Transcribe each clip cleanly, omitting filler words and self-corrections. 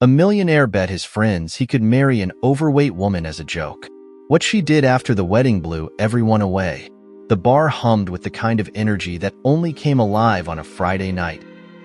A millionaire bet his friends he could marry an overweight woman as a joke. What she did after the wedding blew everyone away. The bar hummed with the kind of energy that only came alive on a Friday night.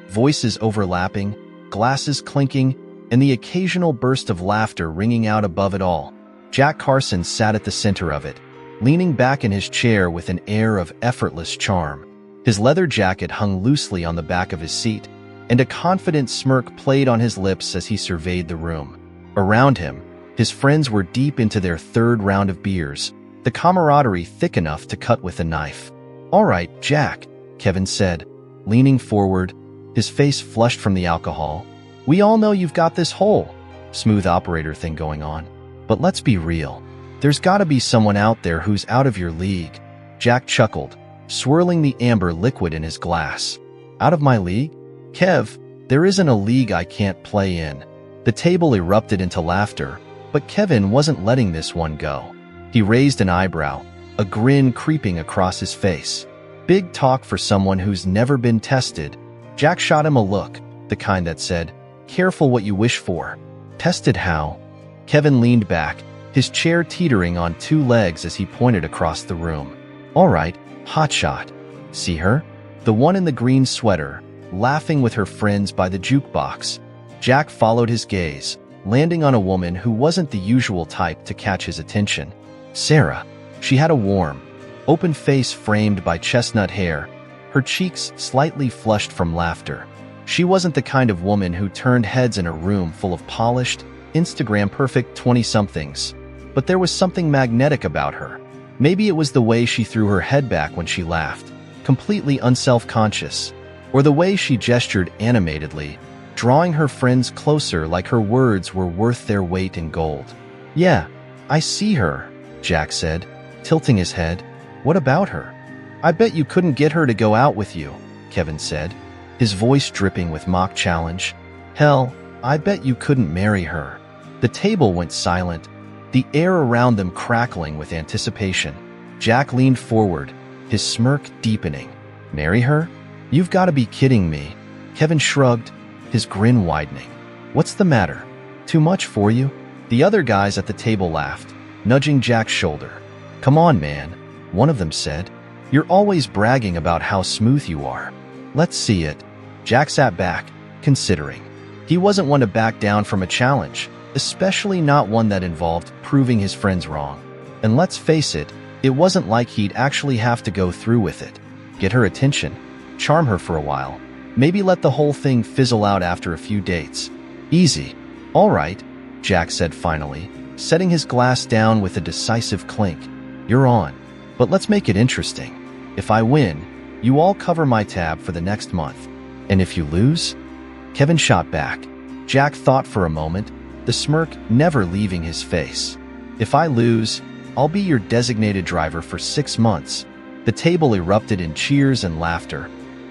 Voices overlapping, glasses clinking, and the occasional burst of laughter ringing out above it all. Jack Carson sat at the center of it, leaning back in his chair with an air of effortless charm. His leather jacket hung loosely on the back of his seat, and a confident smirk played on his lips as he surveyed the room. Around him, his friends were deep into their third round of beers, the camaraderie thick enough to cut with a knife. "All right, Jack," Kevin said, leaning forward, his face flushed from the alcohol. "We all know you've got this whole smooth operator thing going on. But let's be real. There's gotta be someone out there who's out of your league." Jack chuckled, swirling the amber liquid in his glass. "Out of my league? Kev, there isn't a league I can't play in." The table erupted into laughter, but Kevin wasn't letting this one go. He raised an eyebrow, a grin creeping across his face. Big talk for someone who's never been tested. Jack shot him a look, the kind that said, "Careful what you wish for." "Tested how?" Kevin leaned back, his chair teetering on two legs as he pointed across the room. "All right, hotshot. See her? The one in the green sweater, laughing with her friends by the jukebox." Jack followed his gaze, landing on a woman who wasn't the usual type to catch his attention. Sarah. She had a warm, open face framed by chestnut hair, her cheeks slightly flushed from laughter. She wasn't the kind of woman who turned heads in a room full of polished, Instagram-perfect 20-somethings. But there was something magnetic about her. Maybe it was the way she threw her head back when she laughed, completely unself-conscious, or the way she gestured animatedly, drawing her friends closer like her words were worth their weight in gold. "Yeah, I see her," Jack said, tilting his head. "What about her?" "I bet you couldn't get her to go out with you," Kevin said, his voice dripping with mock challenge. "Hell, I bet you couldn't marry her." The table went silent, the air around them crackling with anticipation. Jack leaned forward, his smirk deepening. "Marry her? You've got to be kidding me." Kevin shrugged, his grin widening. "What's the matter? Too much for you?" The other guys at the table laughed, nudging Jack's shoulder. "Come on, man," one of them said. "You're always bragging about how smooth you are. Let's see it." Jack sat back, considering. He wasn't one to back down from a challenge, especially not one that involved proving his friends wrong. And let's face it, it wasn't like he'd actually have to go through with it. Get her attention, charm her for a while, maybe let the whole thing fizzle out after a few dates. Easy. "All right," Jack said finally, setting his glass down with a decisive clink. "You're on. But let's make it interesting. If I win, you all cover my tab for the next month. And if you lose?" Kevin shot back. Jack thought for a moment, the smirk never leaving his face. "If I lose, I'll be your designated driver for 6 months." The table erupted in cheers and laughter,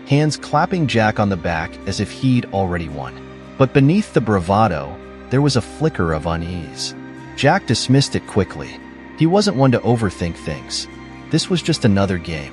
hands clapping Jack on the back as if he'd already won. But beneath the bravado, there was a flicker of unease. Jack dismissed it quickly. He wasn't one to overthink things. This was just another game,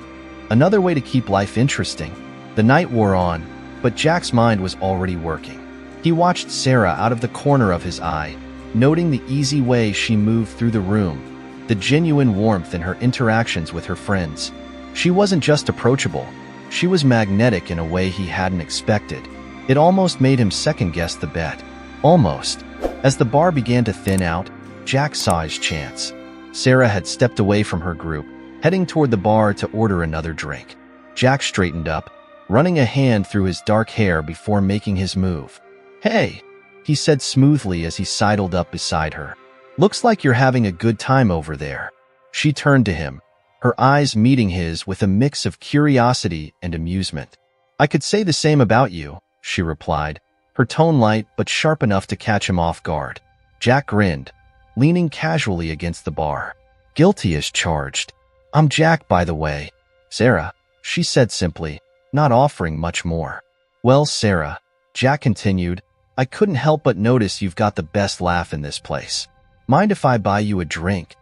another way to keep life interesting. The night wore on, but Jack's mind was already working. He watched Sarah out of the corner of his eye, noting the easy way she moved through the room, the genuine warmth in her interactions with her friends. She wasn't just approachable, she was magnetic in a way he hadn't expected. It almost made him second-guess the bet. Almost. As the bar began to thin out, Jack saw his chance. Sarah had stepped away from her group, heading toward the bar to order another drink. Jack straightened up, running a hand through his dark hair before making his move. "Hey," he said smoothly as he sidled up beside her. "Looks like you're having a good time over there." She turned to him, her eyes meeting his with a mix of curiosity and amusement. "I could say the same about you," she replied, her tone light but sharp enough to catch him off guard. Jack grinned, leaning casually against the bar. "Guilty as charged. I'm Jack, by the way." "Sarah," she said simply, not offering much more. "Well, Sarah," Jack continued, "I couldn't help but notice you've got the best laugh in this place. Mind if I buy you a drink?"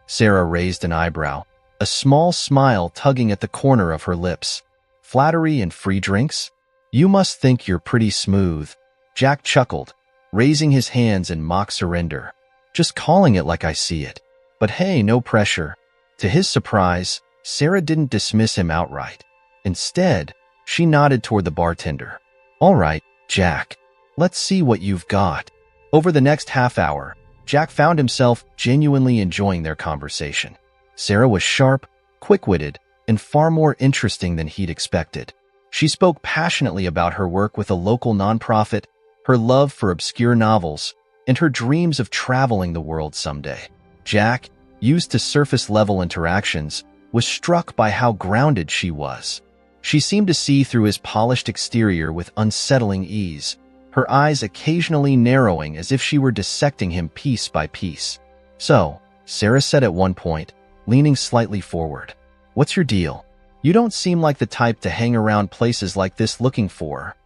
Sarah raised an eyebrow, a small smile tugging at the corner of her lips. "Flattery and free drinks? You must think you're pretty smooth." Jack chuckled, raising his hands in mock surrender. Just calling it like I see it. But hey, no pressure. To his surprise, Sarah didn't dismiss him outright. Instead, she nodded toward the bartender. All right, Jack. Let's see what you've got. Over the next half hour, Jack found himself genuinely enjoying their conversation. Sarah was sharp, quick-witted, and far more interesting than he'd expected. She spoke passionately about her work with a local nonprofit, her love for obscure novels, and her dreams of traveling the world someday. Jack, used to surface-level interactions, was struck by how grounded she was. She seemed to see through his polished exterior with unsettling ease, her eyes occasionally narrowing as if she were dissecting him piece by piece. So, Sarah said at one point, leaning slightly forward, "What's your deal? You don't seem like the type to hang around places like this looking for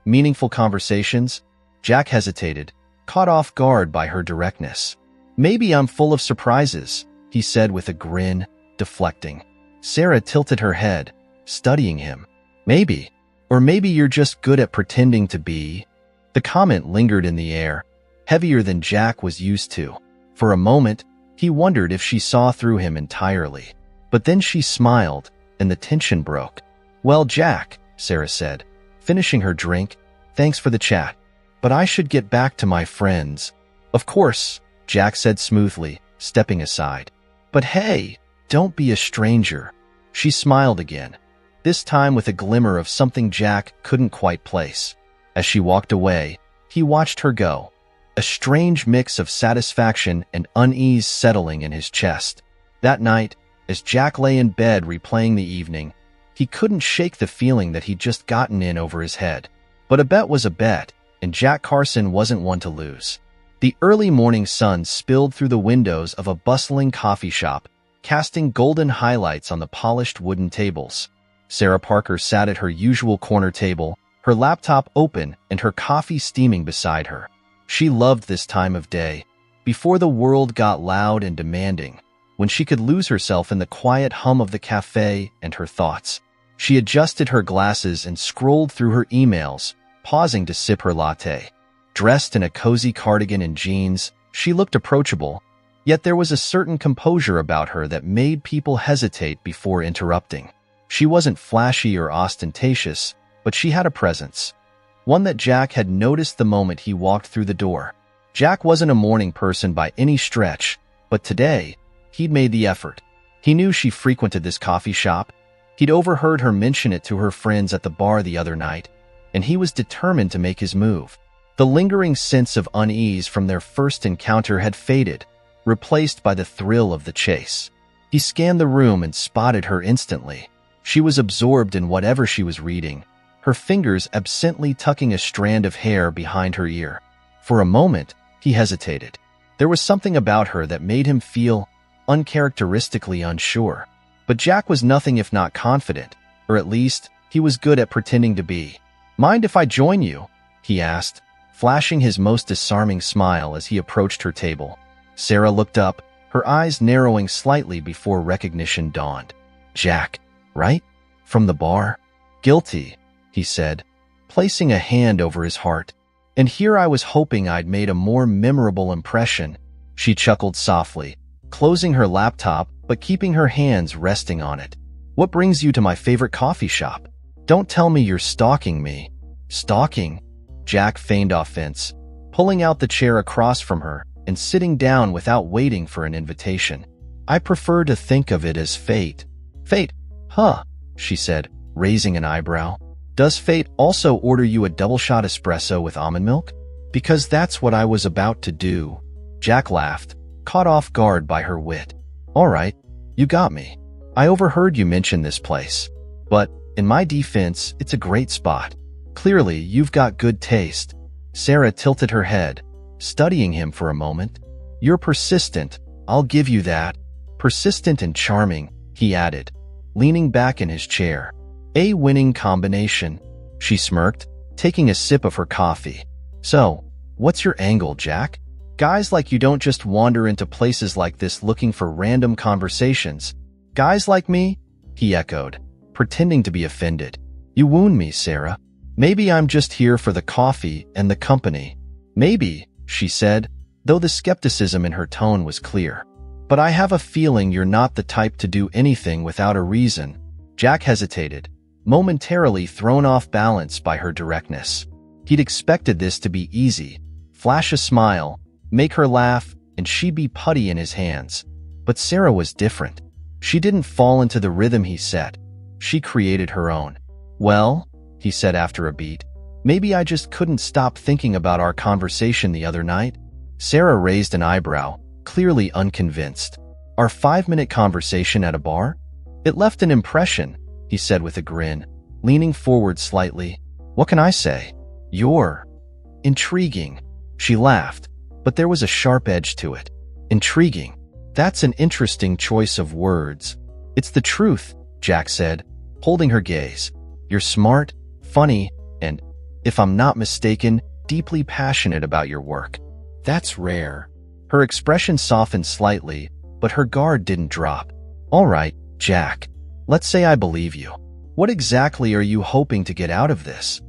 meaningful conversations." Jack hesitated, caught off guard by her directness. "Maybe I'm full of surprises," he said with a grin, deflecting. Sarah tilted her head, studying him. "Maybe. Or maybe you're just good at pretending to be." The comment lingered in the air, heavier than Jack was used to. For a moment, he wondered if she saw through him entirely. But then she smiled, and the tension broke. "Well, Jack," Sarah said, finishing her drink, "thanks for the chat. But I should get back to my friends." "Of course," Jack said smoothly, stepping aside. "But hey, don't be a stranger." She smiled again, this time with a glimmer of something Jack couldn't quite place. As she walked away, he watched her go, a strange mix of satisfaction and unease settling in his chest. That night, as Jack lay in bed replaying the evening, he couldn't shake the feeling that he'd just gotten in over his head. But a bet was a bet, and Jack Carson wasn't one to lose. The early morning sun spilled through the windows of a bustling coffee shop, casting golden highlights on the polished wooden tables. Sarah Parker sat at her usual corner table, her laptop open and her coffee steaming beside her. She loved this time of day, before the world got loud and demanding, when she could lose herself in the quiet hum of the cafe and her thoughts. She adjusted her glasses and scrolled through her emails, pausing to sip her latte. Dressed in a cozy cardigan and jeans, she looked approachable, yet there was a certain composure about her that made people hesitate before interrupting. She wasn't flashy or ostentatious, but she had a presence, one that Jack had noticed the moment he walked through the door. Jack wasn't a morning person by any stretch, but today, he'd made the effort. He knew she frequented this coffee shop. He'd overheard her mention it to her friends at the bar the other night, and he was determined to make his move. The lingering sense of unease from their first encounter had faded, replaced by the thrill of the chase. He scanned the room and spotted her instantly. She was absorbed in whatever she was reading, her fingers absently tucking a strand of hair behind her ear. For a moment, he hesitated. There was something about her that made him feel uncharacteristically unsure. But Jack was nothing if not confident, or at least, he was good at pretending to be. "Mind if I join you?" he asked, flashing his most disarming smile as he approached her table. Sarah looked up, her eyes narrowing slightly before recognition dawned. "Jack, right? From the bar?" "Guilty," he said, placing a hand over his heart. "And here I was hoping I'd made a more memorable impression." She chuckled softly, closing her laptop but keeping her hands resting on it. "What brings you to my favorite coffee shop? Don't tell me you're stalking me." "Stalking?" Jack feigned offense, pulling out the chair across from her and sitting down without waiting for an invitation. "I prefer to think of it as fate." "Fate? Huh," she said, raising an eyebrow. "Does fate also order you a double-shot espresso with almond milk? Because that's what I was about to do." Jack laughed, caught off guard by her wit. "All right, you got me. I overheard you mention this place. But, in my defense, it's a great spot. Clearly, you've got good taste." Sarah tilted her head, studying him for a moment. "You're persistent, I'll give you that." "Persistent and charming," he added, leaning back in his chair. "A winning combination." She smirked, taking a sip of her coffee. "So, what's your angle, Jack? Guys like you don't just wander into places like this looking for random conversations. Guys like me?" he echoed, pretending to be offended. "You wound me, Sarah. Maybe I'm just here for the coffee and the company." Maybe, she said, though the skepticism in her tone was clear. But I have a feeling you're not the type to do anything without a reason. Jack hesitated, momentarily thrown off balance by her directness. He'd expected this to be easy. Flash a smile, make her laugh, and she'd be putty in his hands. But Sarah was different. She didn't fall into the rhythm he set. She created her own. Well, he said after a beat, maybe I just couldn't stop thinking about our conversation the other night. Sarah raised an eyebrow, clearly unconvinced. Our 5-minute conversation at a bar? It left an impression, he said with a grin, leaning forward slightly. What can I say? You're intriguing. She laughed, but there was a sharp edge to it. Intriguing. That's an interesting choice of words. It's the truth, Jack said, holding her gaze. You're smart, funny, and, if I'm not mistaken, deeply passionate about your work. That's rare. Her expression softened slightly, but her guard didn't drop. All right, Jack. Let's say I believe you. What exactly are you hoping to get out of this?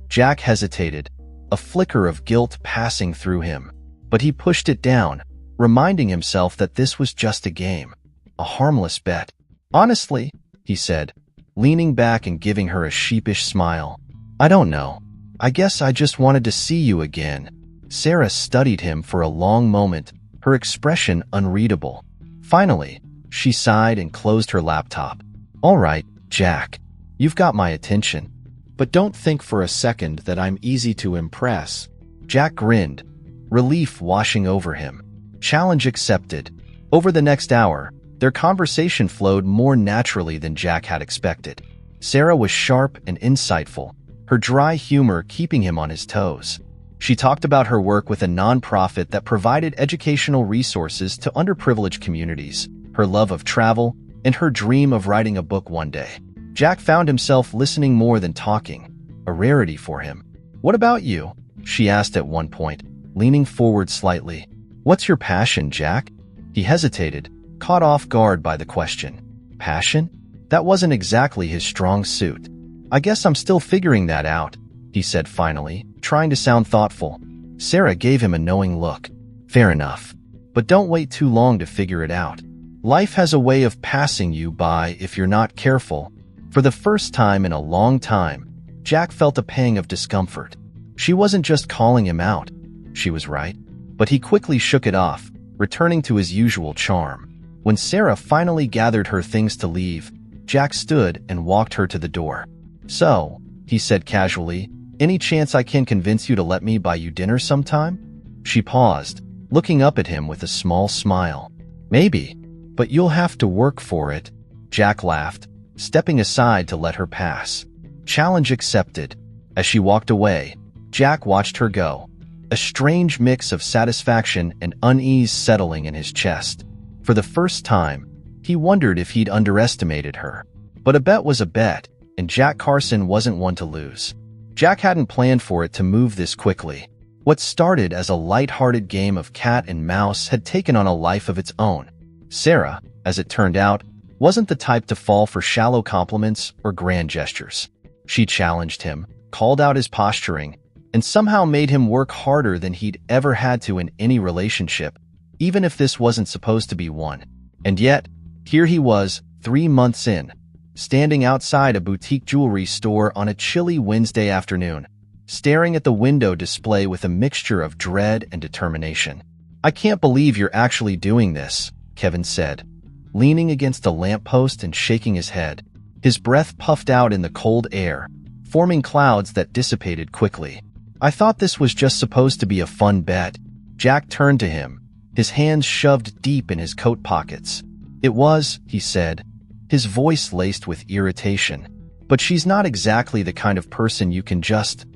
Jack hesitated, a flicker of guilt passing through him. But he pushed it down, reminding himself that this was just a game, a harmless bet. Honestly, he said, leaning back and giving her a sheepish smile. I don't know. I guess I just wanted to see you again. Sarah studied him for a long moment, her expression unreadable. Finally, she sighed and closed her laptop. All right, Jack. You've got my attention. But don't think for a second that I'm easy to impress. Jack grinned, relief washing over him. Challenge accepted. Over the next hour, their conversation flowed more naturally than Jack had expected. Sarah was sharp and insightful, her dry humor keeping him on his toes. She talked about her work with a nonprofit that provided educational resources to underprivileged communities, her love of travel, and her dream of writing a book one day. Jack found himself listening more than talking, a rarity for him. What about you? She asked at one point, leaning forward slightly. What's your passion, Jack? He hesitated, caught off guard by the question. Passion? That wasn't exactly his strong suit. I guess I'm still figuring that out, he said finally, trying to sound thoughtful. Sarah gave him a knowing look. Fair enough. But don't wait too long to figure it out. Life has a way of passing you by if you're not careful. For the first time in a long time, Jack felt a pang of discomfort. She wasn't just calling him out. She was right. But he quickly shook it off, returning to his usual charm. When Sarah finally gathered her things to leave, Jack stood and walked her to the door. So, he said casually, any chance I can convince you to let me buy you dinner sometime? She paused, looking up at him with a small smile. Maybe, but you'll have to work for it. Jack laughed, stepping aside to let her pass. Challenge accepted. As she walked away, Jack watched her go, a strange mix of satisfaction and unease settling in his chest. For the first time, he wondered if he'd underestimated her. But a bet was a bet, and Jack Carson wasn't one to lose. Jack hadn't planned for it to move this quickly. What started as a light-hearted game of cat and mouse had taken on a life of its own. Sarah, as it turned out, wasn't the type to fall for shallow compliments or grand gestures. She challenged him, called out his posturing, and somehow made him work harder than he'd ever had to in any relationship, even if this wasn't supposed to be one. And yet, here he was, 3 months in, standing outside a boutique jewelry store on a chilly Wednesday afternoon, staring at the window display with a mixture of dread and determination. I can't believe you're actually doing this, Kevin said, leaning against a lamppost and shaking his head. His breath puffed out in the cold air, forming clouds that dissipated quickly. I thought this was just supposed to be a fun bet. Jack turned to him, his hands shoved deep in his coat pockets. It was, he said, his voice laced with irritation. But she's not exactly the kind of person you can just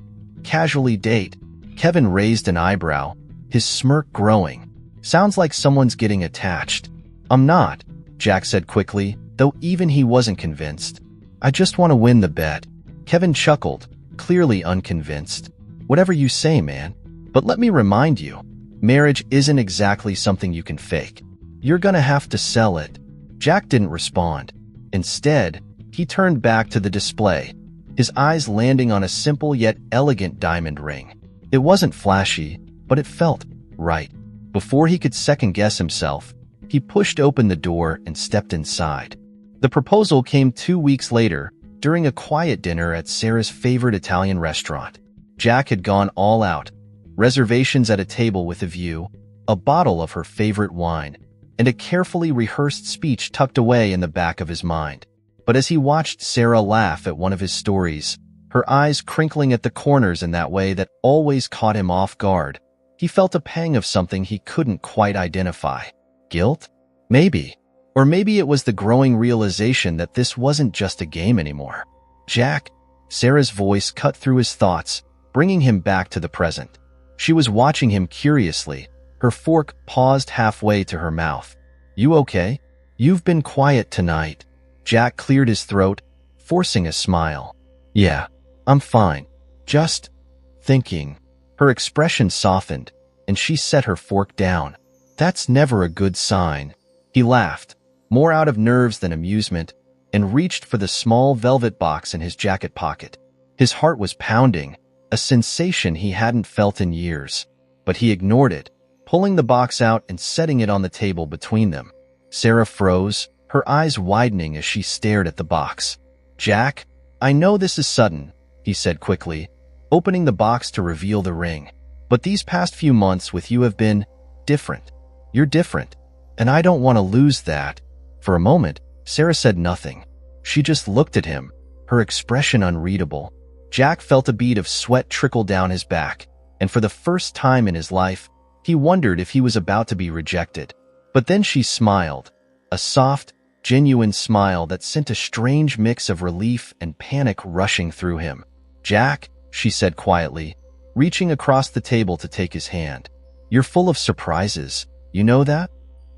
casually date. Kevin raised an eyebrow, his smirk growing. Sounds like someone's getting attached. I'm not, Jack said quickly, though even he wasn't convinced. I just want to win the bet. Kevin chuckled, clearly unconvinced. Whatever you say, man. But let me remind you, marriage isn't exactly something you can fake. You're gonna have to sell it. Jack didn't respond. Instead, he turned back to the display, his eyes landing on a simple yet elegant diamond ring. It wasn't flashy, but it felt right. Before he could second-guess himself, he pushed open the door and stepped inside. The proposal came 2 weeks later, during a quiet dinner at Sarah's favorite Italian restaurant. Jack had gone all out. Reservations at a table with a view, a bottle of her favorite wine, and a carefully rehearsed speech tucked away in the back of his mind. But as he watched Sarah laugh at one of his stories, her eyes crinkling at the corners in that way that always caught him off guard, he felt a pang of something he couldn't quite identify. Guilt? Maybe. Or maybe it was the growing realization that this wasn't just a game anymore. Jack? Sarah's voice cut through his thoughts, bringing him back to the present. She was watching him curiously, her fork paused halfway to her mouth. You okay? You've been quiet tonight. Jack cleared his throat, forcing a smile. Yeah, I'm fine. Just thinking. Her expression softened, and she set her fork down. That's never a good sign. He laughed, more out of nerves than amusement, and reached for the small velvet box in his jacket pocket. His heart was pounding, a sensation he hadn't felt in years, but he ignored it, pulling the box out and setting it on the table between them. Sarah froze, her eyes widening as she stared at the box. Jack, I know this is sudden, he said quickly, opening the box to reveal the ring. But these past few months with you have been different. You're different, and I don't want to lose that. For a moment, Sarah said nothing. She just looked at him, her expression unreadable. Jack felt a bead of sweat trickle down his back, and for the first time in his life, he wondered if he was about to be rejected. But then she smiled, a soft, genuine smile that sent a strange mix of relief and panic rushing through him. Jack, she said quietly, reaching across the table to take his hand. You're full of surprises, you know that?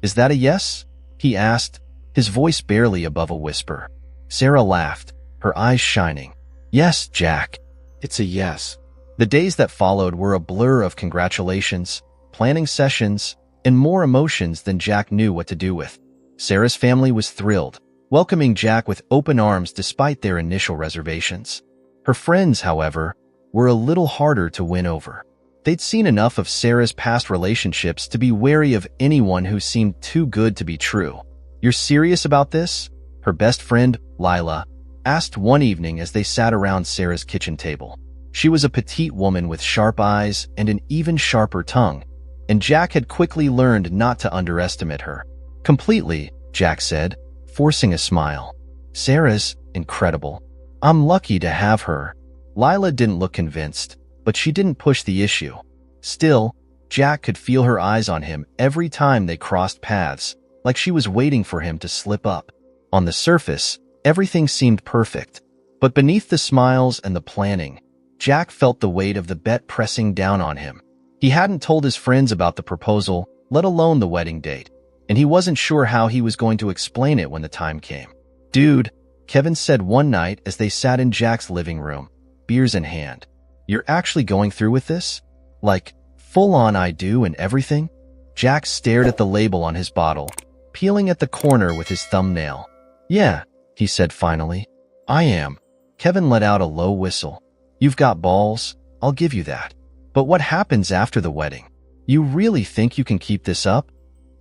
Is that a yes? He asked, his voice barely above a whisper. Sarah laughed, her eyes shining. Yes, Jack. It's a yes. The days that followed were a blur of congratulations, planning sessions, and more emotions than Jack knew what to do with. Sarah's family was thrilled, welcoming Jack with open arms despite their initial reservations. Her friends, however, were a little harder to win over. They'd seen enough of Sarah's past relationships to be wary of anyone who seemed too good to be true. You're serious about this? Her best friend, Lila, asked one evening as they sat around Sarah's kitchen table. She was a petite woman with sharp eyes and an even sharper tongue, and Jack had quickly learned not to underestimate her. Completely, Jack said, forcing a smile. Sarah's incredible. I'm lucky to have her. Lila didn't look convinced, but she didn't push the issue. Still, Jack could feel her eyes on him every time they crossed paths, like she was waiting for him to slip up. On the surface, everything seemed perfect, but beneath the smiles and the planning, Jack felt the weight of the bet pressing down on him. He hadn't told his friends about the proposal, let alone the wedding date, and he wasn't sure how he was going to explain it when the time came. Dude, Kevin said one night as they sat in Jack's living room, beers in hand. You're actually going through with this? Like, full-on I do and everything? Jack stared at the label on his bottle, peeling at the corner with his thumbnail. Yeah, he said finally. I am. Kevin let out a low whistle. You've got balls, I'll give you that. But what happens after the wedding? You really think you can keep this up?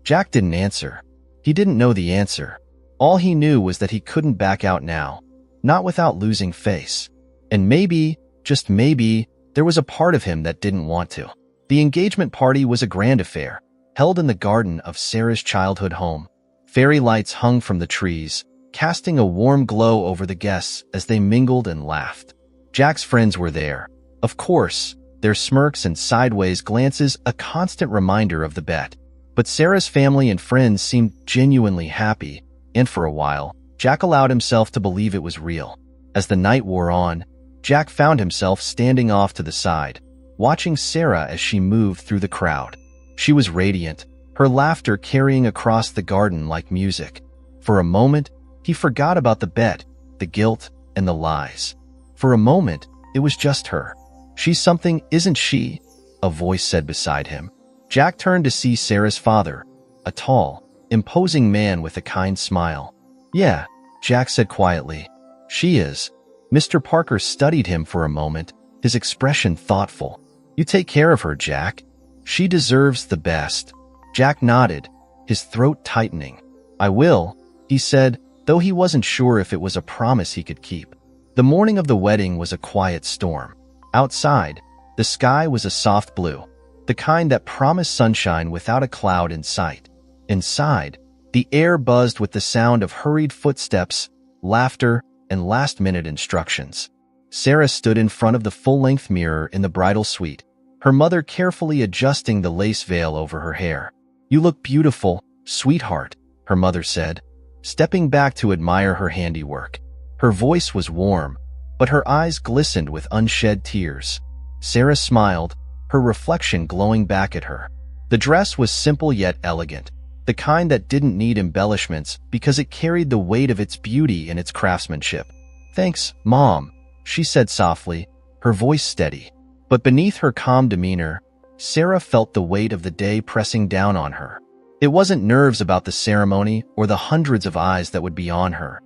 Jack didn't answer. He didn't know the answer. All he knew was that he couldn't back out now, not without losing face. And maybe, just maybe, there was a part of him that didn't want to. The engagement party was a grand affair, held in the garden of Sarah's childhood home. Fairy lights hung from the trees, casting a warm glow over the guests as they mingled and laughed. Jack's friends were there. Of course, their smirks and sideways glances a constant reminder of the bet. But Sarah's family and friends seemed genuinely happy, and for a while, Jack allowed himself to believe it was real. As the night wore on, Jack found himself standing off to the side, watching Sarah as she moved through the crowd. She was radiant, her laughter carrying across the garden like music. For a moment, he forgot about the bet, the guilt, and the lies. For a moment, it was just her. She's something, isn't she? A voice said beside him. Jack turned to see Sarah's father, a tall, imposing man with a kind smile. Yeah, Jack said quietly. She is. Mr. Parker studied him for a moment, his expression thoughtful. You take care of her, Jack. She deserves the best. Jack nodded, his throat tightening. I will, he said, though he wasn't sure if it was a promise he could keep. The morning of the wedding was a quiet storm. Outside, the sky was a soft blue, the kind that promised sunshine without a cloud in sight. Inside, the air buzzed with the sound of hurried footsteps, laughter, and last-minute instructions. Sarah stood in front of the full-length mirror in the bridal suite, her mother carefully adjusting the lace veil over her hair. You look beautiful, sweetheart, her mother said, stepping back to admire her handiwork. Her voice was warm, but her eyes glistened with unshed tears. Sarah smiled, her reflection glowing back at her. The dress was simple yet elegant, the kind that didn't need embellishments because it carried the weight of its beauty and its craftsmanship. Thanks, Mom, she said softly, her voice steady. But beneath her calm demeanor, Sarah felt the weight of the day pressing down on her. It wasn't nerves about the ceremony or the hundreds of eyes that would be on her.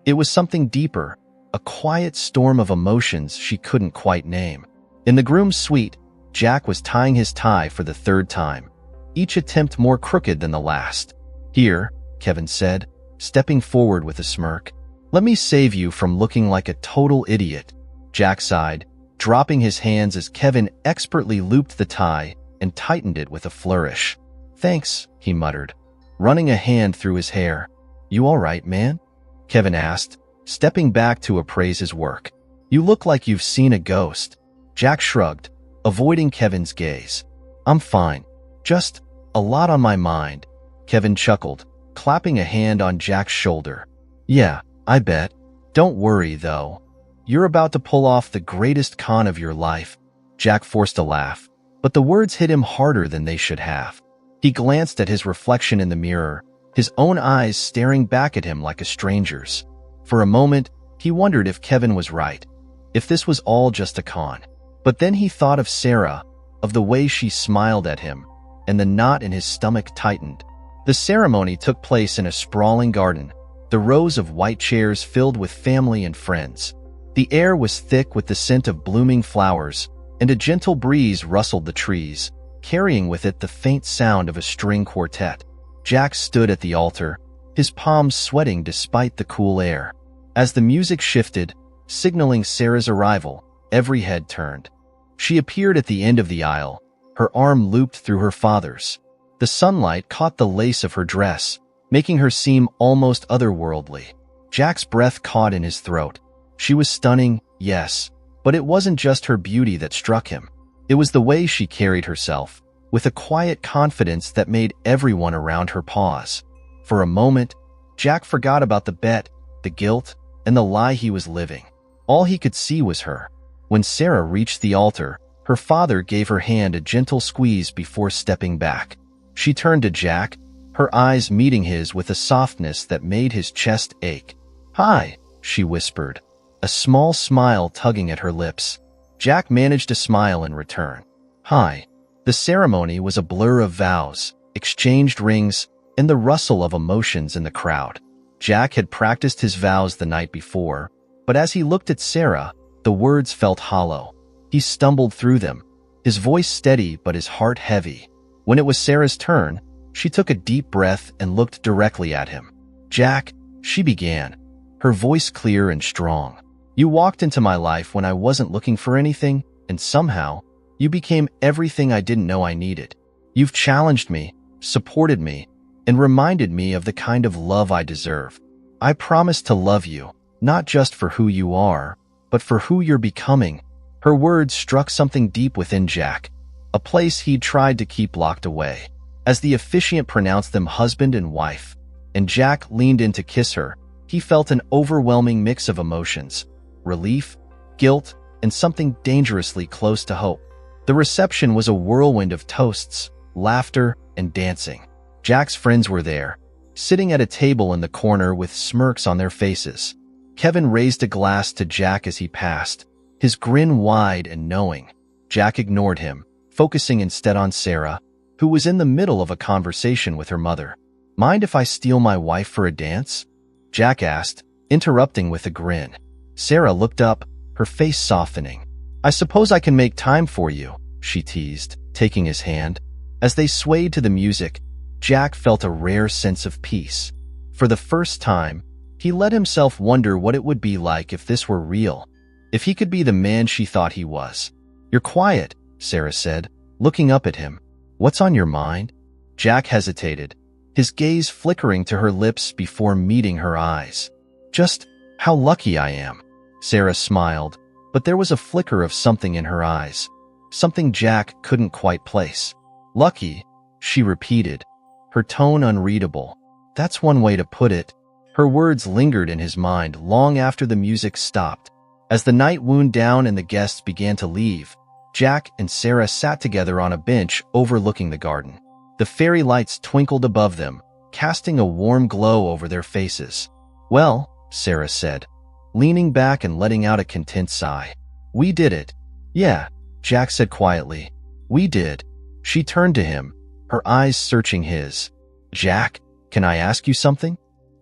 It was something deeper, a quiet storm of emotions she couldn't quite name. In the groom's suite, Jack was tying his tie for the third time, each attempt more crooked than the last. Here, Kevin said, stepping forward with a smirk. Let me save you from looking like a total idiot. Jack sighed, dropping his hands as Kevin expertly looped the tie and tightened it with a flourish. Thanks, he muttered, running a hand through his hair. You all right, man? Kevin asked, stepping back to appraise his work. You look like you've seen a ghost. Jack shrugged, avoiding Kevin's gaze. I'm fine. Just a lot on my mind. Kevin chuckled, clapping a hand on Jack's shoulder. Yeah, I bet. Don't worry, though. You're about to pull off the greatest con of your life. Jack forced a laugh, but the words hit him harder than they should have. He glanced at his reflection in the mirror, his own eyes staring back at him like a stranger's. For a moment, he wondered if Kevin was right, if this was all just a con. But then he thought of Sarah, of the way she smiled at him, and the knot in his stomach tightened. The ceremony took place in a sprawling garden, the rows of white chairs filled with family and friends. The air was thick with the scent of blooming flowers, and a gentle breeze rustled the trees, carrying with it the faint sound of a string quartet. Jack stood at the altar, his palms sweating despite the cool air. As the music shifted, signaling Sarah's arrival, every head turned. She appeared at the end of the aisle, her arm looped through her father's. The sunlight caught the lace of her dress, making her seem almost otherworldly. Jack's breath caught in his throat. She was stunning, yes, but it wasn't just her beauty that struck him. It was the way she carried herself, with a quiet confidence that made everyone around her pause. For a moment, Jack forgot about the bet, the guilt, and the lie he was living. All he could see was her. When Sarah reached the altar, her father gave her hand a gentle squeeze before stepping back. She turned to Jack, her eyes meeting his with a softness that made his chest ache. Hi, she whispered, a small smile tugging at her lips. Jack managed to smile in return. Hi. The ceremony was a blur of vows, exchanged rings, and the rustle of emotions in the crowd. Jack had practiced his vows the night before, but as he looked at Sarah, the words felt hollow. He stumbled through them, his voice steady but his heart heavy. When it was Sarah's turn, she took a deep breath and looked directly at him. Jack, she began, her voice clear and strong. You walked into my life when I wasn't looking for anything, and somehow, you became everything I didn't know I needed. You've challenged me, supported me, and reminded me of the kind of love I deserve. I promise to love you, not just for who you are, but for who you're becoming. Her words struck something deep within Jack, a place he'd tried to keep locked away. As the officiant pronounced them husband and wife, and Jack leaned in to kiss her, he felt an overwhelming mix of emotions, relief, guilt, and something dangerously close to hope. The reception was a whirlwind of toasts, laughter, and dancing. Jack's friends were there, sitting at a table in the corner with smirks on their faces. Kevin raised a glass to Jack as he passed, his grin wide and knowing. Jack ignored him, focusing instead on Sarah, who was in the middle of a conversation with her mother. Mind if I steal my wife for a dance? Jack asked, interrupting with a grin. Sarah looked up, her face softening. I suppose I can make time for you, she teased. taking his hand. As they swayed to the music, Jack felt a rare sense of peace. For the first time, he let himself wonder what it would be like if this were real, if he could be the man she thought he was. "You're quiet," Sarah said, looking up at him. "What's on your mind?" Jack hesitated, his gaze flickering to her lips before meeting her eyes. "Just how lucky I am." Sarah smiled, but there was a flicker of something in her eyes, something Jack couldn't quite place. "Lucky," she repeated, her tone unreadable. "That's one way to put it." Her words lingered in his mind long after the music stopped. As the night wound down and the guests began to leave, Jack and Sarah sat together on a bench overlooking the garden. The fairy lights twinkled above them, casting a warm glow over their faces. "Well," Sarah said, leaning back and letting out a content sigh. "We did it." "Yeah," Jack said quietly. "We did." She turned to him, her eyes searching his. "Jack, can I ask you something?"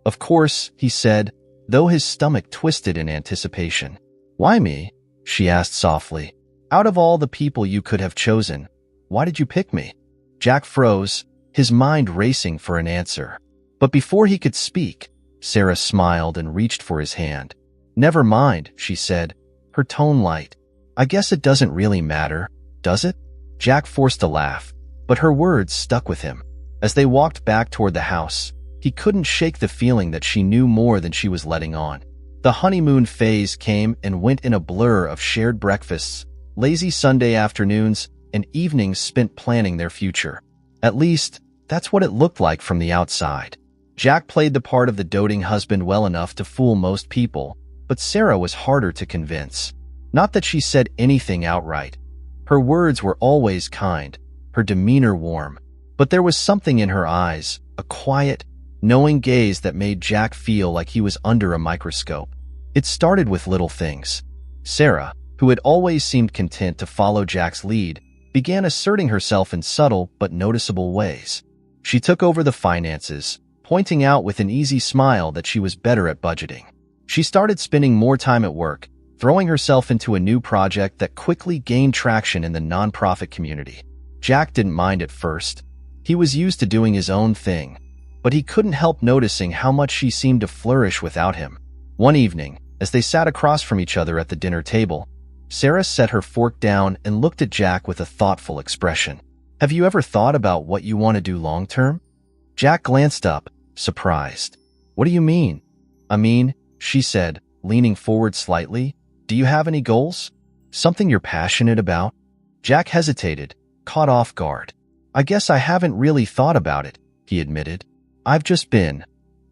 "Of course," he said, though his stomach twisted in anticipation. "Why me?" she asked softly. "Out of all the people you could have chosen, why did you pick me?" Jack froze, his mind racing for an answer. But before he could speak, Sarah smiled and reached for his hand. "Never mind," she said, her tone light. "I guess it doesn't really matter, does it?" Jack forced a laugh, but her words stuck with him. As they walked back toward the house, he couldn't shake the feeling that she knew more than she was letting on. The honeymoon phase came and went in a blur of shared breakfasts, lazy Sunday afternoons, and evenings spent planning their future. At least, that's what it looked like from the outside. Jack played the part of the doting husband well enough to fool most people, but Sarah was harder to convince. Not that she said anything outright. Her words were always kind, her demeanor warm, but there was something in her eyes, a quiet, knowing gaze that made Jack feel like he was under a microscope. It started with little things. Sarah, who had always seemed content to follow Jack's lead, began asserting herself in subtle but noticeable ways. She took over the finances, pointing out with an easy smile that she was better at budgeting. She started spending more time at work, throwing herself into a new project that quickly gained traction in the nonprofit community. Jack didn't mind at first. He was used to doing his own thing, but he couldn't help noticing how much she seemed to flourish without him. One evening, as they sat across from each other at the dinner table, Sarah set her fork down and looked at Jack with a thoughtful expression. "Have you ever thought about what you want to do long-term?" Jack glanced up, surprised. "What do you mean?" "I mean," she said, leaning forward slightly, "do you have any goals? Something you're passionate about?" Jack hesitated, caught off guard. "I guess I haven't really thought about it," he admitted. "I've just been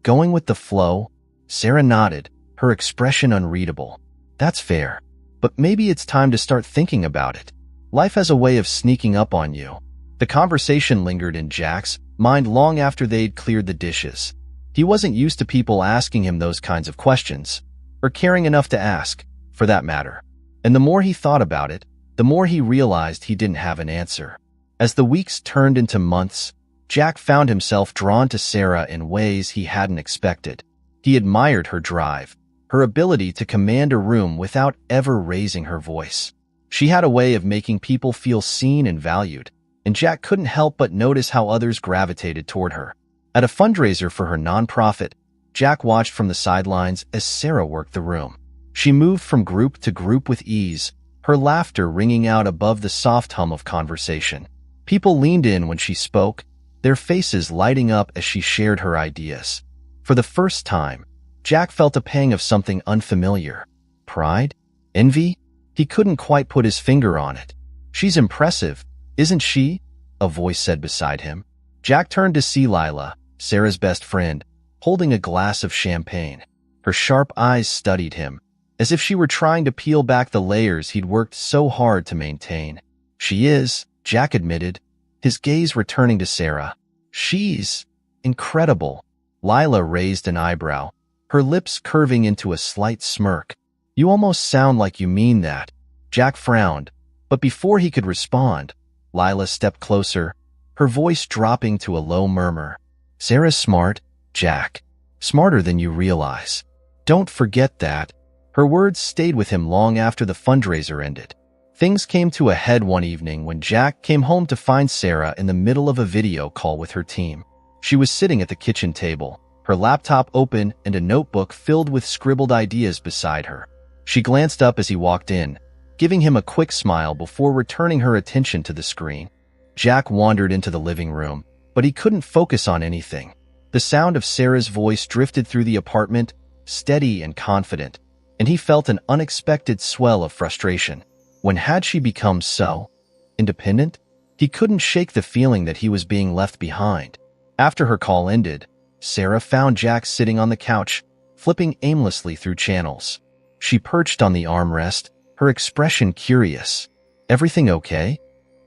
going with the flow." Sarah nodded, her expression unreadable. "That's fair. But maybe it's time to start thinking about it. Life has a way of sneaking up on you." The conversation lingered in Jack's mind long after they'd cleared the dishes. He wasn't used to people asking him those kinds of questions, or caring enough to ask, for that matter. And the more he thought about it, the more he realized he didn't have an answer. As the weeks turned into months, Jack found himself drawn to Sarah in ways he hadn't expected. He admired her drive, her ability to command a room without ever raising her voice. She had a way of making people feel seen and valued, and Jack couldn't help but notice how others gravitated toward her. At a fundraiser for her nonprofit, Jack watched from the sidelines as Sarah worked the room. She moved from group to group with ease, her laughter ringing out above the soft hum of conversation. People leaned in when she spoke, their faces lighting up as she shared her ideas. For the first time, Jack felt a pang of something unfamiliar. Pride? Envy? He couldn't quite put his finger on it. "She's impressive, isn't she?" a voice said beside him. Jack turned to see Lila, Sarah's best friend, holding a glass of champagne. Her sharp eyes studied him, as if she were trying to peel back the layers he'd worked so hard to maintain. "She is," Jack admitted, his gaze returning to Sarah. "She's incredible." Lila raised an eyebrow, her lips curving into a slight smirk. "You almost sound like you mean that." Jack frowned, but before he could respond, Lila stepped closer, her voice dropping to a low murmur. "Sarah's smart, Jack. Smarter than you realize. Don't forget that." Her words stayed with him long after the fundraiser ended. Things came to a head one evening when Jack came home to find Sarah in the middle of a video call with her team. She was sitting at the kitchen table, her laptop open and a notebook filled with scribbled ideas beside her. She glanced up as he walked in, giving him a quick smile before returning her attention to the screen. Jack wandered into the living room, but he couldn't focus on anything. The sound of Sarah's voice drifted through the apartment, steady and confident, and he felt an unexpected swell of frustration. When had she become so independent? He couldn't shake the feeling that he was being left behind. After her call ended, Sarah found Jack sitting on the couch, flipping aimlessly through channels. She perched on the armrest, her expression curious. "Everything okay?"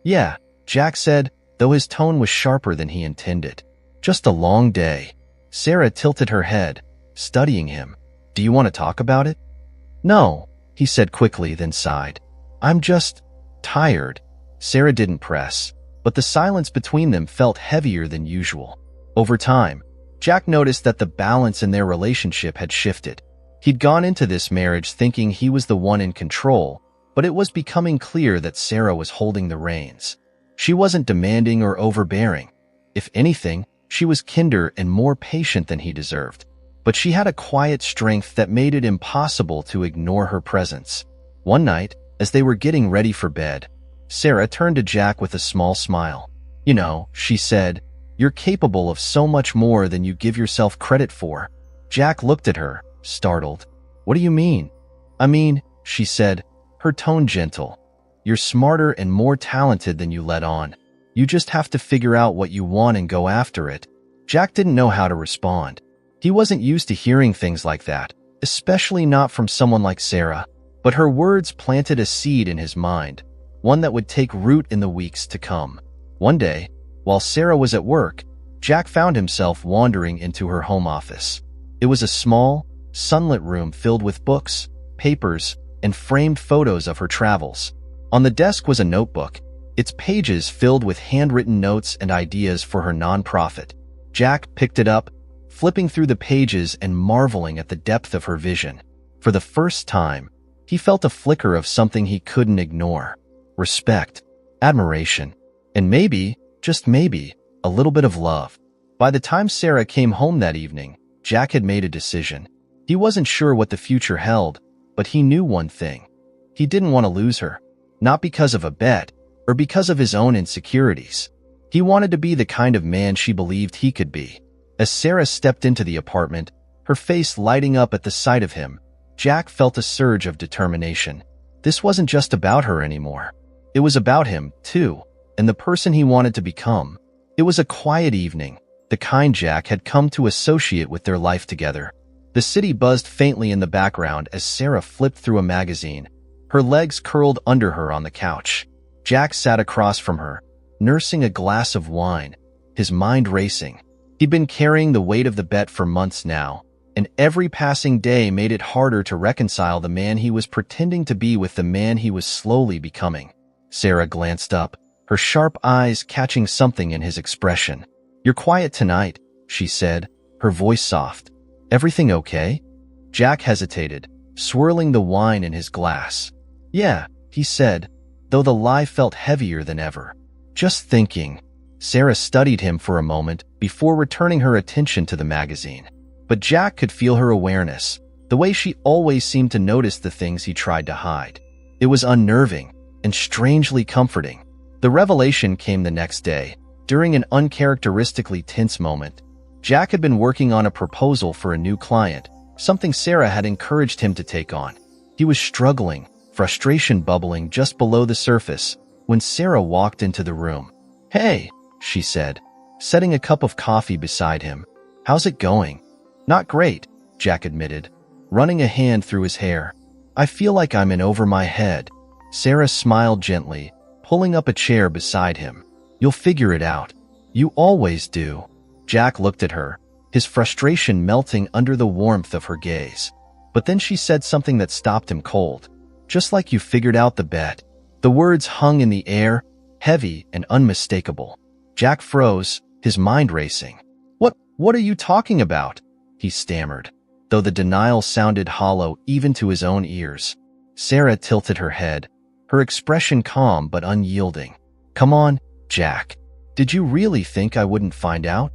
"Yeah," Jack said, though his tone was sharper than he intended. "Just a long day." Sarah tilted her head, studying him. "Do you want to talk about it?" "No," he said quickly, then sighed. "I'm just tired." Sarah didn't press, but the silence between them felt heavier than usual. Over time, Jack noticed that the balance in their relationship had shifted. He'd gone into this marriage thinking he was the one in control, but it was becoming clear that Sarah was holding the reins. She wasn't demanding or overbearing. If anything, she was kinder and more patient than he deserved. But she had a quiet strength that made it impossible to ignore her presence. One night, as they were getting ready for bed, Sarah turned to Jack with a small smile. "You know," she said, "you're capable of so much more than you give yourself credit for." Jack looked at her, startled. "What do you mean?" "I mean," she said, her tone gentle, "you're smarter and more talented than you let on. You just have to figure out what you want and go after it." Jack didn't know how to respond. He wasn't used to hearing things like that, especially not from someone like Sarah. But her words planted a seed in his mind, one that would take root in the weeks to come. One day, while Sarah was at work, Jack found himself wandering into her home office. It was a small, sunlit room filled with books, papers, and framed photos of her travels. On the desk was a notebook, its pages filled with handwritten notes and ideas for her nonprofit. Jack picked it up, flipping through the pages and marveling at the depth of her vision. For the first time, he felt a flicker of something he couldn't ignore. Respect, admiration, and maybe, just maybe, a little bit of love. By the time Sarah came home that evening, Jack had made a decision. He wasn't sure what the future held, but he knew one thing. He didn't want to lose her, not because of a bet or because of his own insecurities. He wanted to be the kind of man she believed he could be. As Sarah stepped into the apartment, her face lighting up at the sight of him, Jack felt a surge of determination. This wasn't just about her anymore. It was about him, too, and the person he wanted to become. It was a quiet evening, the kind Jack had come to associate with their life together. The city buzzed faintly in the background as Sarah flipped through a magazine, her legs curled under her on the couch. Jack sat across from her, nursing a glass of wine, his mind racing. He'd been carrying the weight of the bet for months now, and every passing day made it harder to reconcile the man he was pretending to be with the man he was slowly becoming. Sarah glanced up, her sharp eyes catching something in his expression. "You're quiet tonight," she said, her voice soft. "Everything okay?" Jack hesitated, swirling the wine in his glass. "Yeah," he said, though the lie felt heavier than ever. "Just thinking." Sarah studied him for a moment before returning her attention to the magazine. But Jack could feel her awareness, the way she always seemed to notice the things he tried to hide. It was unnerving and strangely comforting. The revelation came the next day, during an uncharacteristically tense moment. Jack had been working on a proposal for a new client, something Sarah had encouraged him to take on. He was struggling, frustration bubbling just below the surface, when Sarah walked into the room. "Hey," she said, setting a cup of coffee beside him. "How's it going?" "Not great," Jack admitted, running a hand through his hair. "I feel like I'm in over my head." Sarah smiled gently, pulling up a chair beside him. "You'll figure it out. You always do." Jack looked at her, his frustration melting under the warmth of her gaze. But then she said something that stopped him cold. "Just like you figured out the bet." The words hung in the air, heavy and unmistakable. Jack froze, his mind racing. What are you talking about?" he stammered, though the denial sounded hollow even to his own ears. Sarah tilted her head, her expression calm but unyielding. "Come on, Jack. Did you really think I wouldn't find out?"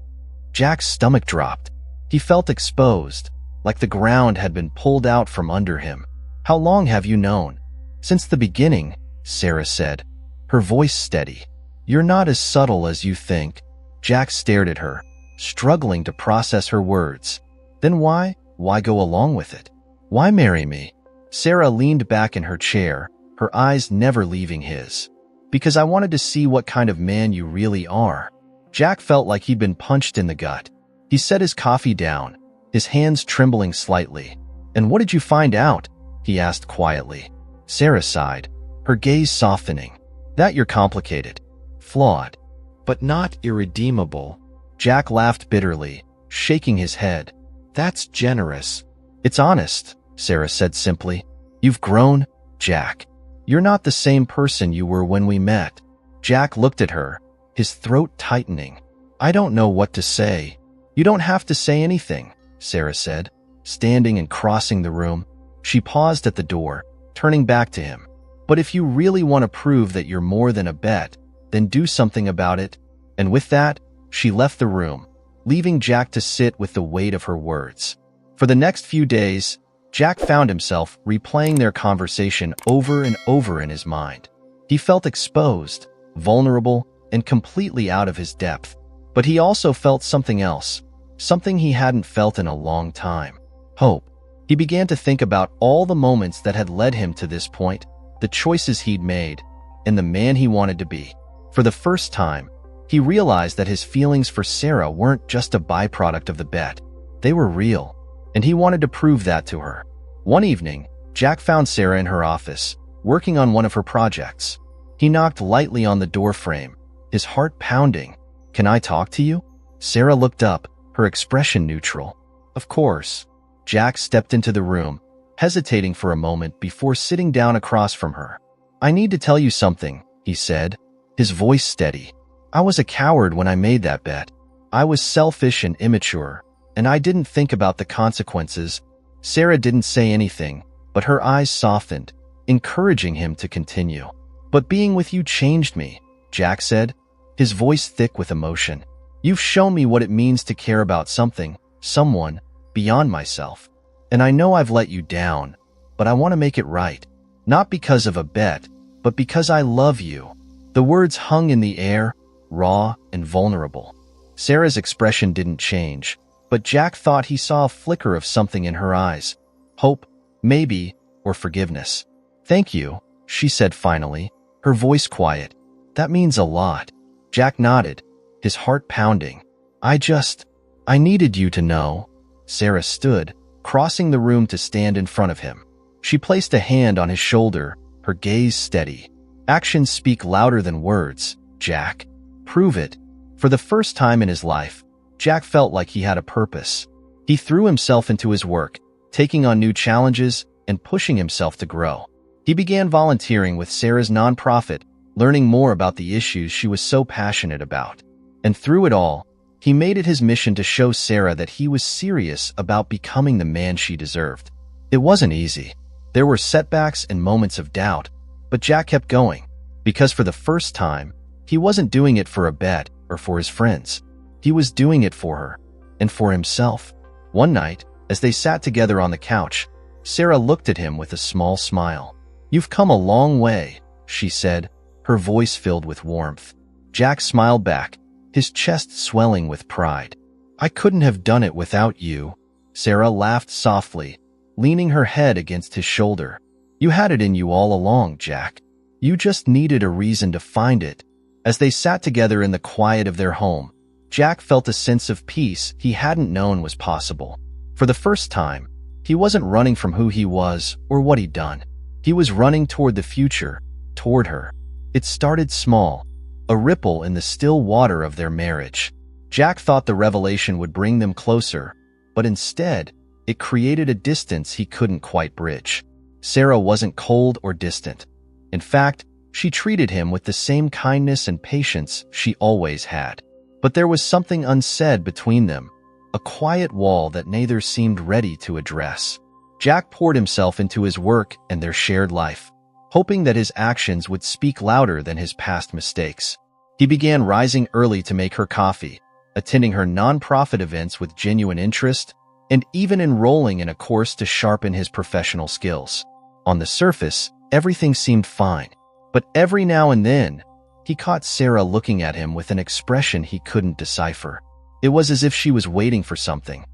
Jack's stomach dropped. He felt exposed, like the ground had been pulled out from under him. "How long have you known?" "Since the beginning," Sarah said, her voice steady. "You're not as subtle as you think." Jack stared at her, struggling to process her words. "Then why go along with it? Why marry me?" Sarah leaned back in her chair, her eyes never leaving his. "Because I wanted to see what kind of man you really are." Jack felt like he'd been punched in the gut. He set his coffee down, his hands trembling slightly. "And what did you find out?" he asked quietly. Sarah sighed, her gaze softening. "That you're complicated, flawed, but not irredeemable." Jack laughed bitterly, shaking his head. "That's generous." "It's honest," Sarah said simply. "You've grown, Jack. You're not the same person you were when we met." Jack looked at her, his throat tightening. "I don't know what to say." "You don't have to say anything," Sarah said, standing and crossing the room. She paused at the door, turning back to him. "But if you really want to prove that you're more than a bet, then do something about it." And with that, she left the room, leaving Jack to sit with the weight of her words. For the next few days, Jack found himself replaying their conversation over and over in his mind. He felt exposed, vulnerable, and completely out of his depth. But he also felt something else, something he hadn't felt in a long time: hope. He began to think about all the moments that had led him to this point, the choices he'd made, and the man he wanted to be. For the first time, he realized that his feelings for Sarah weren't just a byproduct of the bet. They were real, and he wanted to prove that to her. One evening, Jack found Sarah in her office, working on one of her projects. He knocked lightly on the door frame, his heart pounding. "Can I talk to you?" Sarah looked up, her expression neutral. "Of course." Jack stepped into the room, hesitating for a moment before sitting down across from her. "I need to tell you something," he said, his voice steady. "I was a coward when I made that bet. I was selfish and immature, and I didn't think about the consequences." Sarah didn't say anything, but her eyes softened, encouraging him to continue. "But being with you changed me," Jack said, his voice thick with emotion. "You've shown me what it means to care about someone, beyond myself. And I know I've let you down, but I want to make it right. Not because of a bet, but because I love you." The words hung in the air, raw and vulnerable. Sarah's expression didn't change, but Jack thought he saw a flicker of something in her eyes. Hope, maybe, or forgiveness. "Thank you," she said finally, her voice quiet. "That means a lot." Jack nodded, his heart pounding. I needed you to know." Sarah stood, crossing the room to stand in front of him. She placed a hand on his shoulder, her gaze steady. "Actions speak louder than words, Jack. Prove it." For the first time in his life, Jack felt like he had a purpose. He threw himself into his work, taking on new challenges and pushing himself to grow. He began volunteering with Sarah's nonprofit, learning more about the issues she was so passionate about. And through it all, he made it his mission to show Sarah that he was serious about becoming the man she deserved. It wasn't easy. There were setbacks and moments of doubt, but Jack kept going, because for the first time, he wasn't doing it for a bet or for his friends. He was doing it for her, and for himself. One night, as they sat together on the couch, Sarah looked at him with a small smile. "You've come a long way," she said, her voice filled with warmth. Jack smiled back, his chest swelling with pride. "I couldn't have done it without you." Sarah laughed softly, leaning her head against his shoulder. "You had it in you all along, Jack. You just needed a reason to find it." As they sat together in the quiet of their home, Jack felt a sense of peace he hadn't known was possible. For the first time, he wasn't running from who he was or what he'd done. He was running toward the future, toward her. It started small, a ripple in the still water of their marriage. Jack thought the revelation would bring them closer, but instead, it created a distance he couldn't quite bridge. Sarah wasn't cold or distant. In fact, she treated him with the same kindness and patience she always had. But there was something unsaid between them, a quiet wall that neither seemed ready to address. Jack poured himself into his work and their shared life. hoping that his actions would speak louder than his past mistakes. He began rising early to make her coffee, attending her non-profit events with genuine interest, and even enrolling in a course to sharpen his professional skills. On the surface, everything seemed fine, but every now and then, he caught Sarah looking at him with an expression he couldn't decipher. It was as if she was waiting for something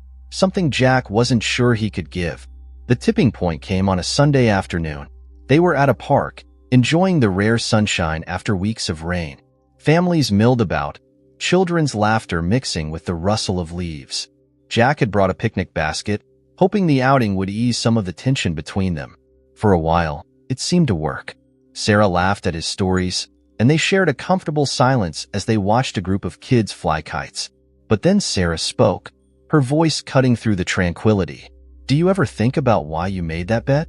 Jack wasn't sure he could give. The tipping point came on a Sunday afternoon. They were at a park, enjoying the rare sunshine after weeks of rain. Families milled about, children's laughter mixing with the rustle of leaves. Jack had brought a picnic basket, hoping the outing would ease some of the tension between them. For a while, it seemed to work. Sarah laughed at his stories, and they shared a comfortable silence as they watched a group of kids fly kites. But then Sarah spoke, her voice cutting through the tranquility. "Do you ever think about why you made that bet?"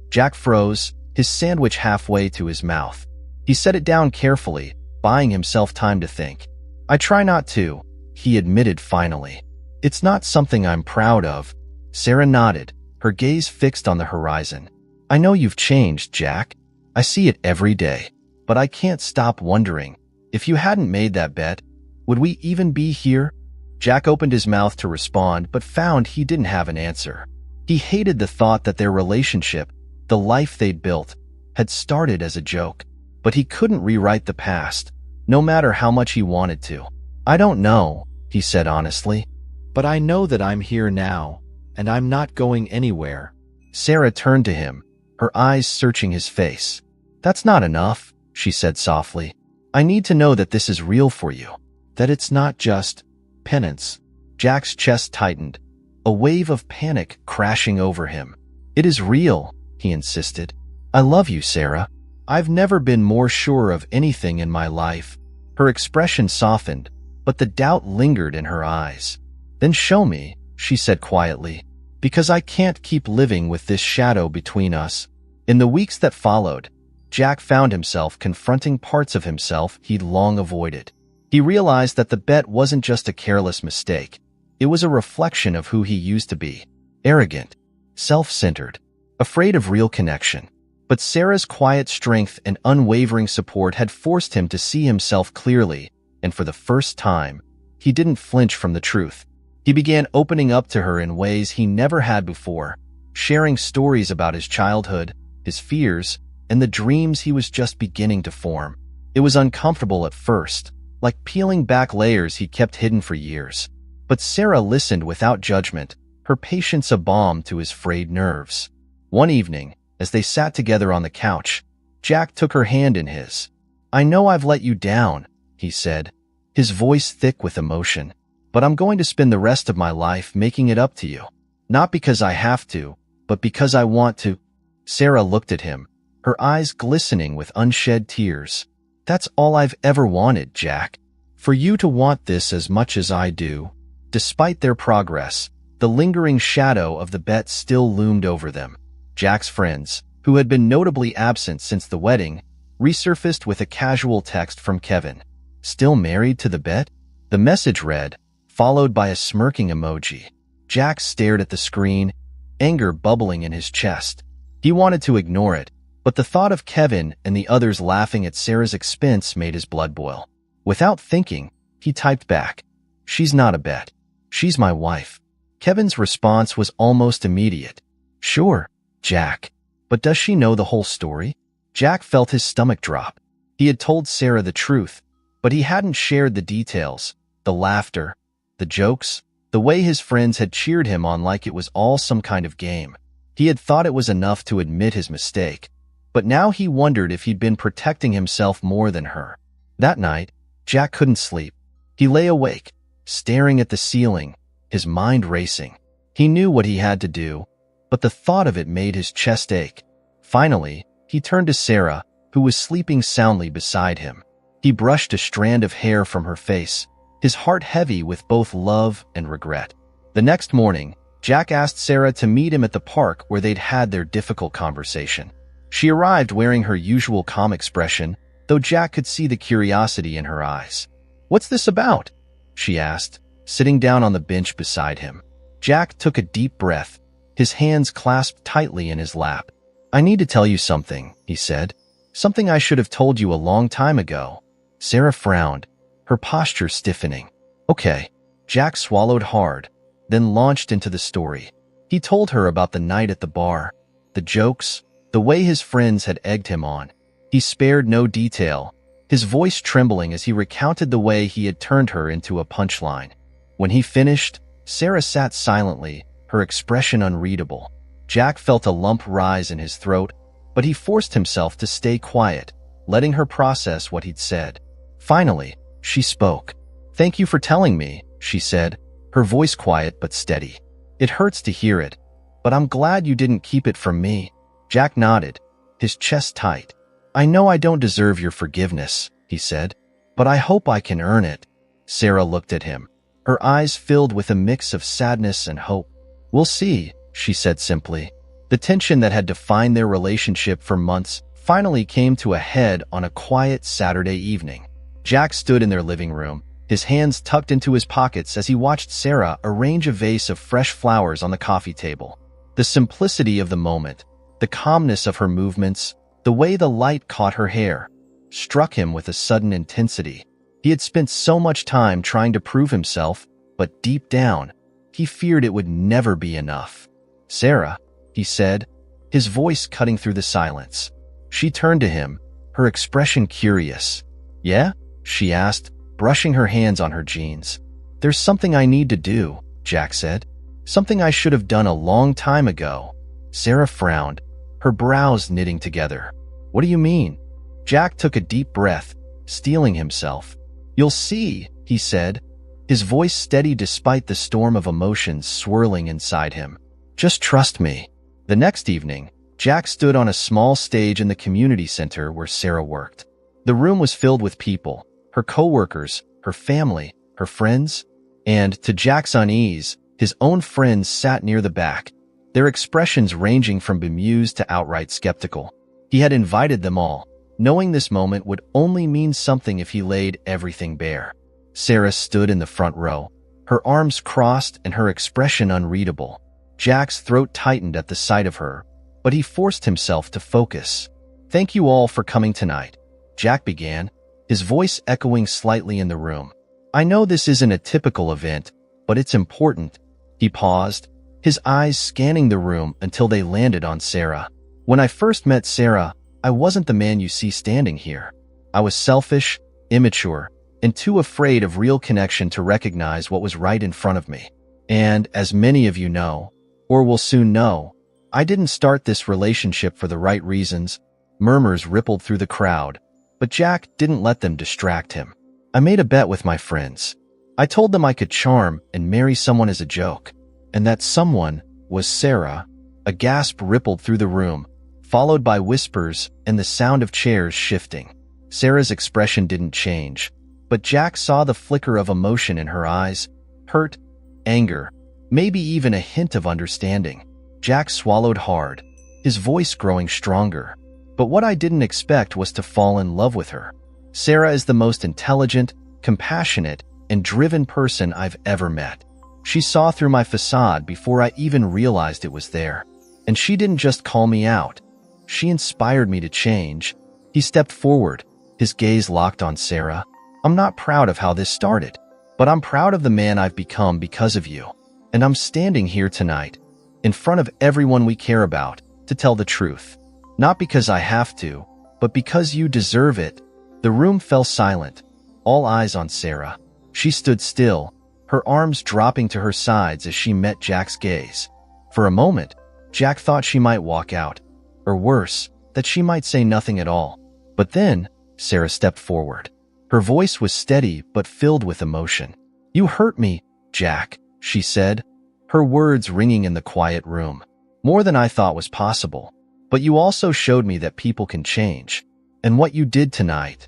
Jack froze, his sandwich halfway to his mouth. He set it down carefully, buying himself time to think. "I try not to," he admitted finally. "It's not something I'm proud of." Sarah nodded, her gaze fixed on the horizon. "I know you've changed, Jack. I see it every day. But I can't stop wondering, if you hadn't made that bet, would we even be here?" Jack opened his mouth to respond, but found he didn't have an answer. He hated the thought that their relationship, the life they'd built, had started as a joke. But he couldn't rewrite the past, no matter how much he wanted to. "I don't know," he said honestly. "But I know that I'm here now, and I'm not going anywhere." Sarah turned to him, her eyes searching his face. "That's not enough," she said softly. "I need to know that this is real for you, that it's not just penance." Jack's chest tightened, a wave of panic crashing over him. "It is real," he insisted. "I love you, Sarah. I've never been more sure of anything in my life." Her expression softened, but the doubt lingered in her eyes. "Then show me," she said quietly, "because I can't keep living with this shadow between us." In the weeks that followed, Jack found himself confronting parts of himself he'd long avoided. He realized that the bet wasn't just a careless mistake. It was a reflection of who he used to be: arrogant, self-centered, afraid of real connection. But Sarah's quiet strength and unwavering support had forced him to see himself clearly, and for the first time, he didn't flinch from the truth. He began opening up to her in ways he never had before, sharing stories about his childhood, his fears, and the dreams he was just beginning to form. It was uncomfortable at first, like peeling back layers he kept hidden for years. But Sarah listened without judgment, her patience a balm to his frayed nerves. One evening, as they sat together on the couch, Jack took her hand in his. "I know I've let you down," he said, his voice thick with emotion, "but I'm going to spend the rest of my life making it up to you. Not because I have to, but because I want to." Sarah looked at him, her eyes glistening with unshed tears. "That's all I've ever wanted, Jack. For you to want this as much as I do." Despite their progress, the lingering shadow of the bet still loomed over them. Jack's friends, who had been notably absent since the wedding, resurfaced with a casual text from Kevin. "Still married to the bet?" The message read, followed by a smirking emoji. Jack stared at the screen, anger bubbling in his chest. He wanted to ignore it, but the thought of Kevin and the others laughing at Sarah's expense made his blood boil. Without thinking, he typed back, "She's not a bet. She's my wife." Kevin's response was almost immediate. "Sure, Jack. But does she know the whole story?" Jack felt his stomach drop. He had told Sarah the truth, but he hadn't shared the details, the laughter, the jokes, the way his friends had cheered him on like it was all some kind of game. He had thought it was enough to admit his mistake, but now he wondered if he'd been protecting himself more than her. That night, Jack couldn't sleep. He lay awake, staring at the ceiling, his mind racing. He knew what he had to do, but the thought of it made his chest ache. Finally, he turned to Sarah, who was sleeping soundly beside him. He brushed a strand of hair from her face, his heart heavy with both love and regret. The next morning, Jack asked Sarah to meet him at the park where they'd had their difficult conversation. She arrived wearing her usual calm expression, though Jack could see the curiosity in her eyes. "What's this about?" she asked, sitting down on the bench beside him. Jack took a deep breath, his hands clasped tightly in his lap. I need to tell you something, he said. Something I should have told you a long time ago. Sarah frowned, her posture stiffening. Okay. Jack swallowed hard, then launched into the story. He told her about the night at the bar, the jokes, the way his friends had egged him on. He spared no detail, his voice trembling as he recounted the way he had turned her into a punchline. When he finished, Sarah sat silently, her expression unreadable. Jack felt a lump rise in his throat, but he forced himself to stay quiet, letting her process what he'd said. Finally, she spoke. "Thank you for telling me," she said, her voice quiet but steady. "It hurts to hear it, but I'm glad you didn't keep it from me." Jack nodded, his chest tight. "I know I don't deserve your forgiveness," he said, "but I hope I can earn it." Sarah looked at him, her eyes filled with a mix of sadness and hope. "We'll see," she said simply. The tension that had defined their relationship for months finally came to a head on a quiet Saturday evening. Jack stood in their living room, his hands tucked into his pockets as he watched Sarah arrange a vase of fresh flowers on the coffee table. The simplicity of the moment, the calmness of her movements, the way the light caught her hair, struck him with a sudden intensity. He had spent so much time trying to prove himself, but deep down, he feared it would never be enough. "Sarah," he said, his voice cutting through the silence. She turned to him, her expression curious. "Yeah?" she asked, brushing her hands on her jeans. "There's something I need to do," Jack said. "Something I should have done a long time ago." Sarah frowned, her brows knitting together. "What do you mean?" Jack took a deep breath, steeling himself. "You'll see," he said, his voice steady despite the storm of emotions swirling inside him. "Just trust me." The next evening, Jack stood on a small stage in the community center where Sarah worked. The room was filled with people, her coworkers, her family, her friends, and, to Jack's unease, his own friends sat near the back, their expressions ranging from bemused to outright skeptical. He had invited them all, knowing this moment would only mean something if he laid everything bare. Sarah stood in the front row, her arms crossed and her expression unreadable. Jack's throat tightened at the sight of her, but he forced himself to focus. "Thank you all for coming tonight," Jack began, his voice echoing slightly in the room. "I know this isn't a typical event, but it's important." He paused, his eyes scanning the room until they landed on Sarah. "When I first met Sarah, I wasn't the man you see standing here. I was selfish, immature, and too afraid of real connection to recognize what was right in front of me. And, as many of you know, or will soon know, I didn't start this relationship for the right reasons." Murmurs rippled through the crowd, but Jack didn't let them distract him. "I made a bet with my friends. I told them I could charm and marry someone as a joke, and that someone was Sarah." A gasp rippled through the room, followed by whispers and the sound of chairs shifting. Sarah's expression didn't change, but Jack saw the flicker of emotion in her eyes, hurt, anger, maybe even a hint of understanding. Jack swallowed hard, his voice growing stronger. "But what I didn't expect was to fall in love with her. Sarah is the most intelligent, compassionate, and driven person I've ever met. She saw through my facade before I even realized it was there. And she didn't just call me out. She inspired me to change." He stepped forward, his gaze locked on Sarah. "I'm not proud of how this started, but I'm proud of the man I've become because of you. And I'm standing here tonight, in front of everyone we care about, to tell the truth. Not because I have to, but because you deserve it." The room fell silent, all eyes on Sarah. She stood still, her arms dropping to her sides as she met Jack's gaze. For a moment, Jack thought she might walk out, or worse, that she might say nothing at all. But then, Sarah stepped forward. Her voice was steady but filled with emotion. "You hurt me, Jack," she said, her words ringing in the quiet room. "More than I thought was possible. But you also showed me that people can change. And what you did tonight,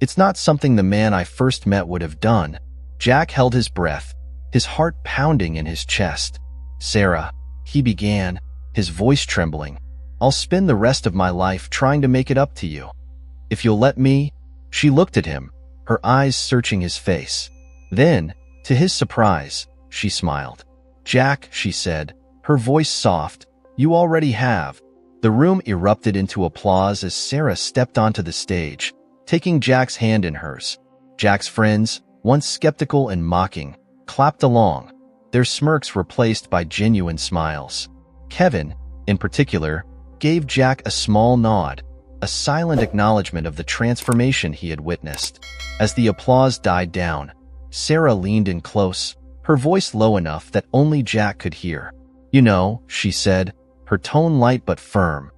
it's not something the man I first met would have done." Jack held his breath, his heart pounding in his chest. "Sarah," he began, his voice trembling, "I'll spend the rest of my life trying to make it up to you. If you'll let me." She looked at him, her eyes searching his face. Then, to his surprise, she smiled. "Jack," she said, her voice soft, "you already have. The room erupted into applause as Sarah stepped onto the stage, taking Jack's hand in hers. Jack's friends, once skeptical and mocking, clapped along, their smirks replaced by genuine smiles. Kevin, in particular, gave Jack a small nod, a silent acknowledgement of the transformation he had witnessed. As the applause died down, Sarah leaned in close, her voice low enough that only Jack could hear. "You know," she said, her tone light but firm,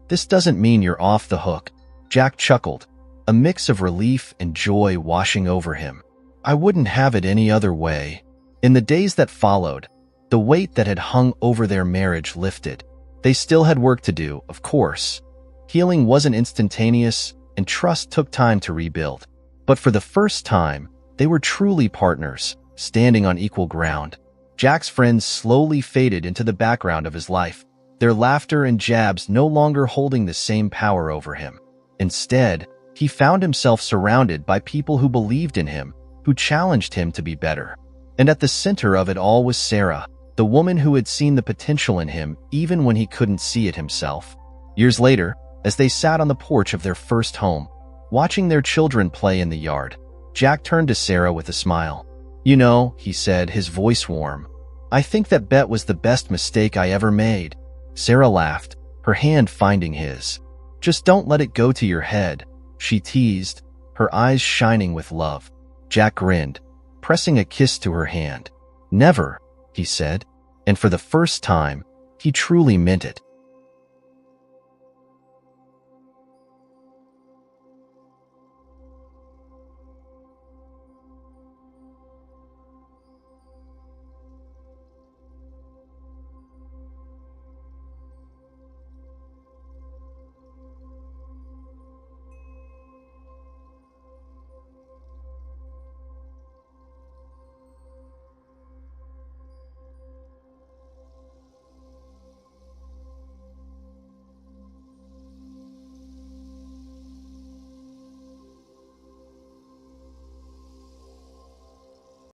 "this doesn't mean you're off the hook." Jack chuckled, a mix of relief and joy washing over him. "I wouldn't have it any other way." In the days that followed, the weight that had hung over their marriage lifted. They still had work to do, of course. Healing wasn't instantaneous, and trust took time to rebuild. But for the first time, they were truly partners, standing on equal ground. Jack's friends slowly faded into the background of his life, their laughter and jabs no longer holding the same power over him. Instead, he found himself surrounded by people who believed in him, who challenged him to be better. And at the center of it all was Sarah, the woman who had seen the potential in him even when he couldn't see it himself. Years later, as they sat on the porch of their first home, watching their children play in the yard, Jack turned to Sarah with a smile. "You know," he said, his voice warm, "I think that bet was the best mistake I ever made." Sarah laughed, her hand finding his. "Just don't let it go to your head," she teased, her eyes shining with love. Jack grinned, pressing a kiss to her hand. "Never," he said, and for the first time, he truly meant it.